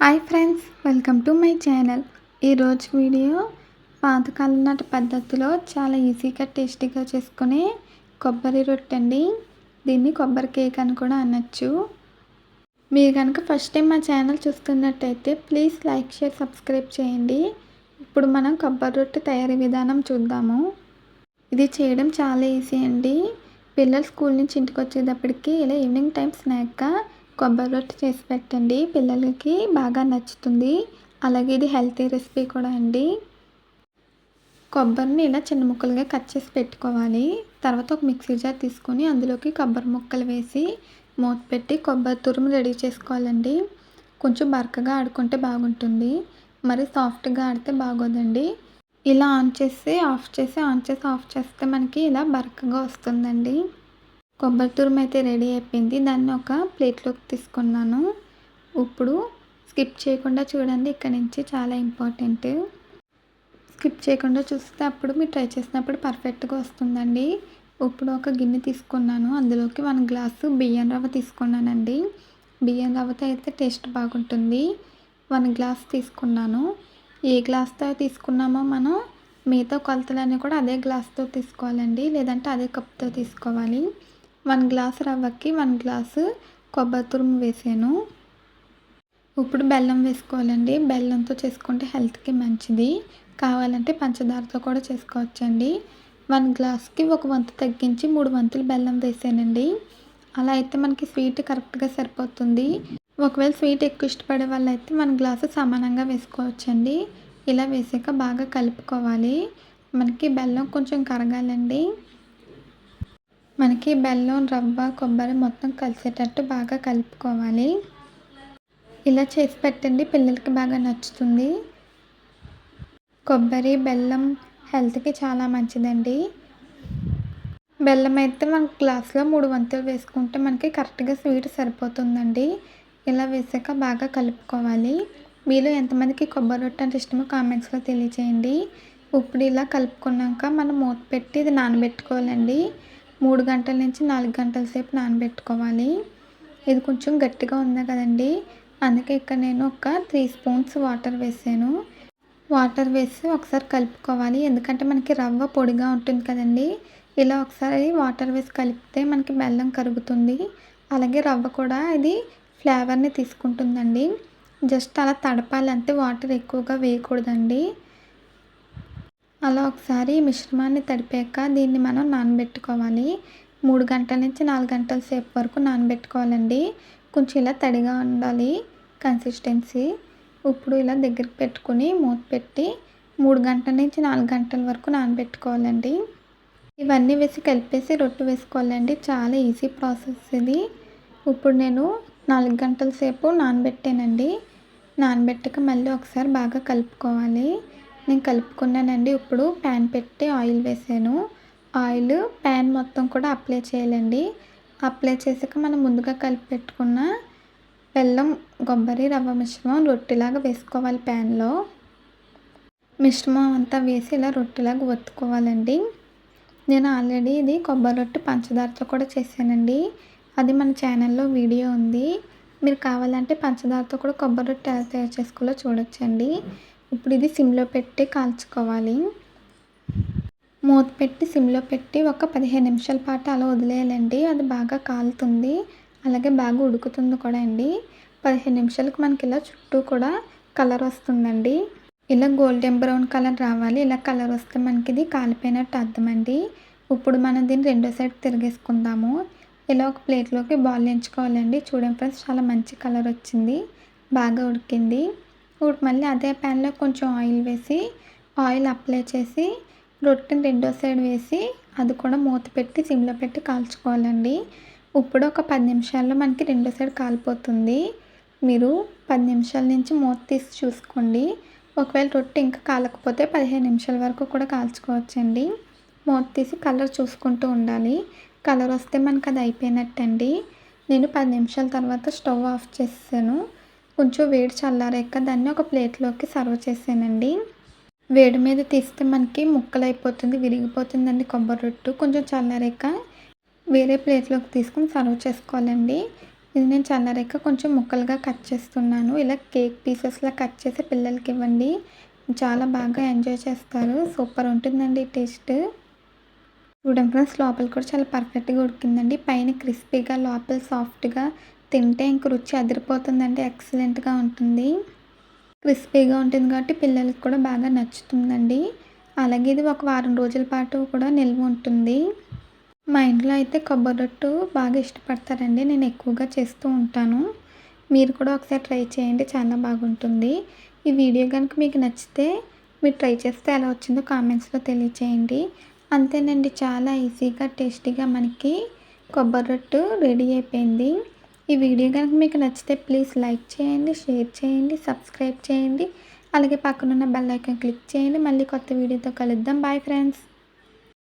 Hi friends, welcome to my channel. ఈరోజు video పాతకాలం నాటి పద్ధతిలో చాలా ఈజీగా టేస్టీగా చేసుకునే కొబ్బరి రొట్టె అండి. దీన్ని కొబ్బరి కేక్ అని కూడా అనొచ్చు. మీరు కనుక ఫస్ట్ టైం మా ఛానల్ చూస్తున్నట్టయితే ప్లీజ్ లైక్, షేర్, సబ్స్క్రైబ్ చేయండి. ఇప్పుడు మనం కొబ్బరి రొట్టె తయారీ విధానం చూద్దాము. ఇది చేయడం చాలా ఈజీ అండి. పిల్లలు స్కూల్ నుంచి ఇంటికి వచ్చేటప్పటికి ఇలా ఈవినింగ్ టైం స్నాక్గా కొబ్బరి రొట్టె చేసి పెట్టండి, పిల్లలకి బాగా నచ్చుతుంది. అలాగే ఇది హెల్తీ రెసిపీ కూడా అండి. కొబ్బరిని ఇలా చిన్న ముక్కలుగా కట్ చేసి పెట్టుకోవాలి. తర్వాత ఒక మిక్సీ జార్ తీసుకొని అందులోకి కొబ్బరి ముక్కలు వేసి మూత పెట్టి కొబ్బరి తురుము రెడీ చేసుకోవాలండి. కొంచెం బరకగా ఆడుకుంటే బాగుంటుంది, మరి సాఫ్ట్గా ఆడితే బాగోదండి. ఇలా ఆన్ చేసి ఆఫ్ చేసి ఆన్ చేసి ఆఫ్ చేస్తే మనకి ఇలా బరకగా వస్తుందండి. కొబ్బరి తురుము అయితే రెడీ అయిపోయింది. దాన్ని ఒక ప్లేట్లోకి తీసుకున్నాను. ఇప్పుడు స్కిప్ చేయకుండా చూడండి, ఇక్కడ నుంచి చాలా ఇంపార్టెంట్. స్కిప్ చేయకుండా చూస్తే అప్పుడు మీరు ట్రై చేసినప్పుడు పర్ఫెక్ట్గా వస్తుందండి. ఇప్పుడు ఒక గిన్నె తీసుకున్నాను. అందులోకి 1 గ్లాసు బియ్యం రవ్వ తీసుకున్నానండి. బియ్యం రవ్వతో అయితే టేస్ట్ బాగుంటుంది. 1 గ్లాస్ తీసుకున్నాను. ఏ గ్లాస్తో తీసుకున్నామో మనం మిగతా కొలతలన్నీ కూడా అదే గ్లాస్తో తీసుకోవాలండి, లేదంటే అదే కప్తో తీసుకోవాలి. 1 గ్లాసు రవ్వకి 1 గ్లాసు కొబ్బరి తురుము వేసాను. ఇప్పుడు బెల్లం వేసుకోవాలండి. బెల్లంతో చేసుకుంటే హెల్త్కి మంచిది. కావాలంటే పంచదారతో కూడా చేసుకోవచ్చండి. 1 గ్లాస్కి 1 వంతు తగ్గించి 3 వంతులు బెల్లం వేసానండి. అలా అయితే మనకి స్వీట్ కరెక్ట్గా సరిపోతుంది. ఒకవేళ స్వీట్ ఎక్కువ ఇష్టపడే వాళ్ళైతే 1 గ్లాసు సమానంగా వేసుకోవచ్చండి. ఇలా వేసాక బాగా కలుపుకోవాలి. మనకి బెల్లం కొంచెం కరగాలండి. మనకి బెల్లం, రవ్వ, కొబ్బరి మొత్తం కలిసేటట్టు బాగా కలుపుకోవాలి. ఇలా చేసి పెట్టండి, పిల్లలకి బాగా నచ్చుతుంది. కొబ్బరి, బెల్లం హెల్త్కి చాలా మంచిదండి. బెల్లం అయితే మన గ్లాస్లో 3 వంతులు వేసుకుంటే మనకి కరెక్ట్గా స్వీట్ సరిపోతుందండి. ఇలా వేసాక బాగా కలుపుకోవాలి. మీలో ఎంతమందికి కొబ్బరి రొట్టె అంటే ఇష్టమో కామెంట్స్లో తెలియజేయండి. ఇప్పుడు ఇలా కలుపుకున్నాక మనం మూత పెట్టి ఇది నానబెట్టుకోవాలండి. 3 గంటల నుంచి 4 గంటల సేపు నానబెట్టుకోవాలి. ఇది కొంచెం గట్టిగా ఉంది కదండి, అందుకే ఇక్కడ నేను ఒక 3 స్పూన్స్ వాటర్ వేసాను. వాటర్ వేసి ఒకసారి కలుపుకోవాలి, ఎందుకంటే మనకి రవ్వ పొడిగా ఉంటుంది కదండి. ఇలా ఒకసారి వాటర్ వేసి కలిపితే మనకి బెల్లం కరుగుతుంది. అలాగే రవ్వ కూడా ఇది ఫ్లేవర్ని తీసుకుంటుందండి. జస్ట్ అలా తడపాలి అంతే, వాటర్ ఎక్కువగా వేయకూడదండి. అలా ఒకసారి మిశ్రమాన్ని తడిపాక దీన్ని మనం నానబెట్టుకోవాలి. 3 గంటల నుంచి 4 గంటల సేపు వరకు నానబెట్టుకోవాలండి. కొంచెం ఇలా తడిగా ఉండాలి కన్సిస్టెన్సీ. ఇప్పుడు ఇలా దగ్గరికి పెట్టుకుని మూత పెట్టి 3 గంటల నుంచి 4 గంటల వరకు నానబెట్టుకోవాలండి. ఇవన్నీ వేసి కలిపేసి రొట్టె వేసుకోవాలండి. చాలా ఈజీ ప్రాసెస్ ఇది. ఇప్పుడు నేను 4 గంటల సేపు నానబెట్టానండి. నానబెట్టక మళ్ళీ ఒకసారి బాగా కలుపుకోవాలి. నేను కలుపుకున్నానండి. ఇప్పుడు ప్యాన్ పెట్టి ఆయిల్ వేసాను. ఆయిల్ ప్యాన్ మొత్తం కూడా అప్లై చేయాలండి. అప్లై చేసాక మనం ముందుగా కలిపి పెట్టుకున్న బెల్లం, కొబ్బరి, రవ్వ మిశ్రమం రొట్టెలాగా వేసుకోవాలి. ప్యాన్లో మిశ్రమం అంతా వేసి ఇలా రొట్టెలాగా ఒత్తుకోవాలండి. నేను ఆల్రెడీ ఇది కొబ్బరి రొట్టె పంచదారతో కూడా చేశానండి. అది మన ఛానల్లో వీడియో ఉంది. మీరు కావాలంటే పంచదారతో కూడా కొబ్బరి రొట్టె ఎలా తయారు చేసుకోవాలో చూడొచ్చండి. ఇప్పుడు ఇది సిమ్లో పెట్టి కాల్చుకోవాలి. మూత పెట్టి సిమ్లో పెట్టి ఒక 15 నిమిషాల పాటు అలా వదిలేయాలండి. అది బాగా కాలుతుంది, అలాగే బాగా ఉడుకుతుంది కూడా అండి. 15 నిమిషాలకు మనకి ఇలా చుట్టూ కూడా కలర్ వస్తుందండి. ఇలా గోల్డెన్ బ్రౌన్ కలర్ రావాలి. ఇలా కలర్ వస్తే మనకి ఇది కాలిపోయినట్టు అర్థం అండి. ఇప్పుడు మనం దీన్ని రెండో సైడ్ తిరిగేసుకుందాము. ఇలా ఒక ప్లేట్లోకి బాల్ ఎంచుకోవాలండి. చూడండి ఫ్రెండ్స్, చాలా మంచి కలర్ వచ్చింది, బాగా ఉడికింది. ఇప్పుడు మళ్ళీ అదే ప్యాన్లో కొంచెం ఆయిల్ వేసి ఆయిల్ అప్లై చేసి రొట్టెని రెండో సైడ్ వేసి అది కూడా మూత పెట్టి సిమ్లో పెట్టి కాల్చుకోవాలండి. ఇప్పుడు ఒక 10 నిమిషాల్లో మనకి రెండో సైడ్ కాలిపోతుంది. మీరు 10 నిమిషాల నుంచి మూత తీసి చూసుకోండి. ఒకవేళ రొట్టె ఇంకా కాలకపోతే 15 నిమిషాల వరకు కూడా కాల్చుకోవచ్చండి. మూత తీసి కలర్ చూసుకుంటూ ఉండాలి. కలర్ వస్తే మనకు అది అయిపోయినట్టండి. నేను 10 నిమిషాల తర్వాత స్టవ్ ఆఫ్ చేసాను. కొంచెం వేడి చల్లారాక దాన్ని ఒక ప్లేట్లోకి సర్వ్ చేసానండి. వేడి మీద తీస్తే మనకి ముక్కలు అయిపోతుంది, విరిగిపోతుందండి కొబ్బరి రొట్టె. కొంచెం చల్లారాక వేరే ప్లేట్లోకి తీసుకుని సర్వ్ చేసుకోవాలండి. ఇది నేను చల్లారాక కొంచెం ముక్కలుగా కట్ చేస్తున్నాను. ఇలా కేక్ పీసెస్‌లా కట్ చేసి పిల్లలకి ఇవ్వండి. చాలా బాగా ఎంజాయ్ చేస్తారు. సూపర్ ఉంటుందండి టేస్ట్. చూడండి ఫ్రెండ్స్, లోపల కూడా చాలా పర్ఫెక్ట్‌గా ఉడికిందండి. పైన క్రిస్పీగా, లోపల సాఫ్ట్‌గా, తింటే ఇంక రుచి అదిరిపోతుందండి. ఎక్సలెంట్‌గా ఉంటుంది. క్రిస్పీగా ఉంటుంది కాబట్టి పిల్లలకి కూడా బాగా నచ్చుతుందండి. అలాగే ఇది ఒక వారం రోజుల పాటు కూడా నిల్వ ఉంటుంది. మా ఇంట్లో అయితే కొబ్బరి రొట్టు బాగా ఇష్టపడతారండి. నేను ఎక్కువగా చేస్తూ ఉంటాను. మీరు కూడా ఒకసారి ట్రై చేయండి. చాలా బాగుంటుంది. ఈ వీడియో గనుక మీకు నచ్చితే మీరు ట్రై చేస్తే ఎలా వచ్చిందో కామెంట్స్‌లో తెలియచేయండి. అంతేనండి, చాలా ఈజీగా, టేస్టీగా మనకి కొబ్బరి రొట్టు రెడీ అయిపోయింది. ఈ వీడియో గనుక మీకు నచ్చితే ప్లీజ్ లైక్ చేయండి, షేర్ చేయండి, సబ్స్క్రైబ్ చేయండి. అలాగే పక్కనున్న బెల్ ఐకాన్ క్లిక్ చేయండి. మళ్ళీ కొత్త వీడియోతో కలుద్దాం. Bye friends.